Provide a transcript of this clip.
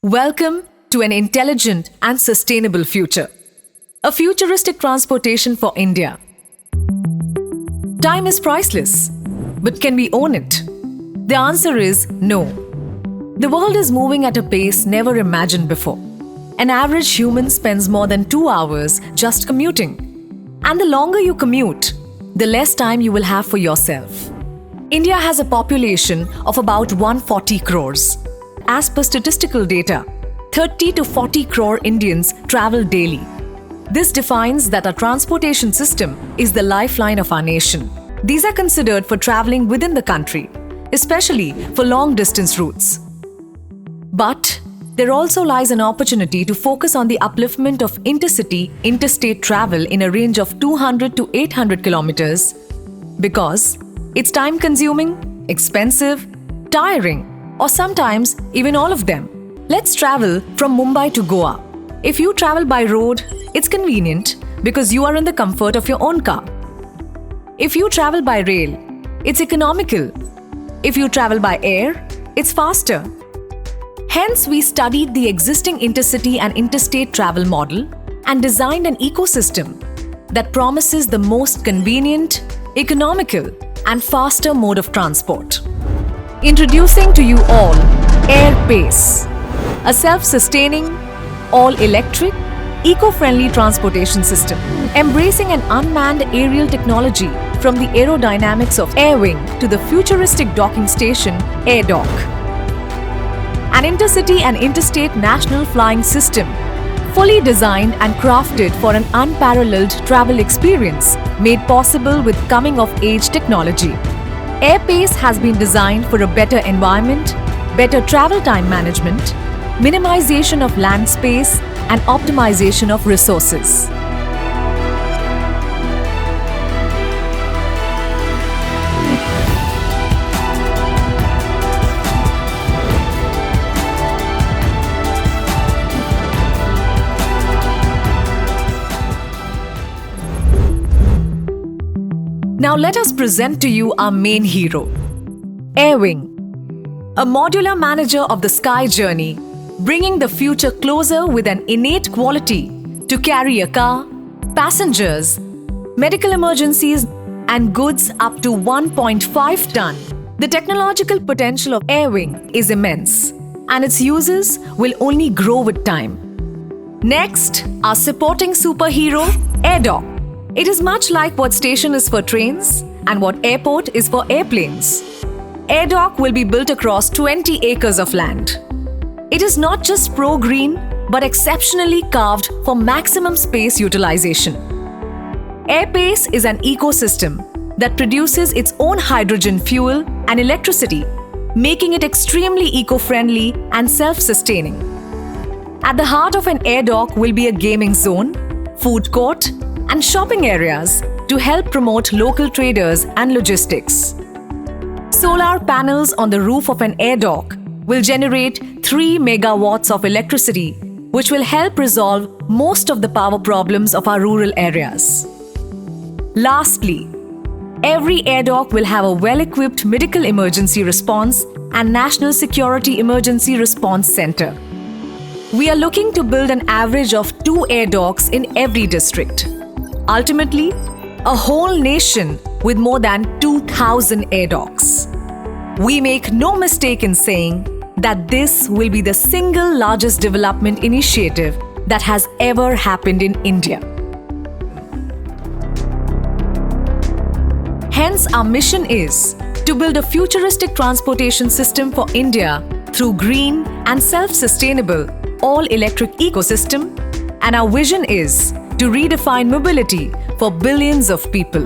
Welcome to an intelligent and sustainable future. A futuristic transportation for India. Time is priceless, but can we own it? The answer is no. The world is moving at a pace never imagined before. An average human spends more than 2 hours just commuting. And the longer you commute, the less time you will have for yourself. India has a population of about 140 crores. As per statistical data, 30 to 40 crore Indians travel daily. This defines that our transportation system is the lifeline of our nation. These are considered for traveling within the country, especially for long-distance routes. But there also lies an opportunity to focus on the upliftment of intercity, interstate travel in a range of 200 to 800 kilometers because it's time-consuming, expensive, tiring, or sometimes even all of them. Let's travel from Mumbai to Goa. If you travel by road, it's convenient because you are in the comfort of your own car. If you travel by rail, it's economical. If you travel by air, it's faster. Hence, we studied the existing intercity and interstate travel model and designed an ecosystem that promises the most convenient, economical, and faster mode of transport. Introducing to you all AirPace, a self-sustaining, all-electric, eco-friendly transportation system, embracing an unmanned aerial technology from the aerodynamics of Airwing to the futuristic docking station AirDock. An intercity and interstate national flying system, fully designed and crafted for an unparalleled travel experience made possible with coming-of-age technology. AirPace has been designed for a better environment, better travel time management, minimization of land space, and optimization of resources. Now let us present to you our main hero, Airwing, a modular manager of the sky journey, bringing the future closer with an innate quality to carry a car, passengers, medical emergencies, and goods up to 1.5 ton. The technological potential of Airwing is immense, and its uses will only grow with time. Next, our supporting superhero, AirDock. It is much like what station is for trains and what airport is for airplanes. AirDock will be built across 20 acres of land. It is not just pro-green, but exceptionally carved for maximum space utilization. AirPace is an ecosystem that produces its own hydrogen fuel and electricity, making it extremely eco-friendly and self-sustaining. At the heart of an AirDock will be a gaming zone, food court, and shopping areas to help promote local traders and logistics. Solar panels on the roof of an AirDock will generate 3 megawatts of electricity, which will help resolve most of the power problems of our rural areas. Lastly, every AirDock will have a well-equipped medical emergency response and national security emergency response center. We are looking to build an average of 2 AirDocks in every district. Ultimately, a whole nation with more than 2,000 AirDocks. We make no mistake in saying that this will be the single largest development initiative that has ever happened in India. Hence, our mission is to build a futuristic transportation system for India through green and self-sustainable all-electric ecosystem, and our vision is to redefine mobility for billions of people.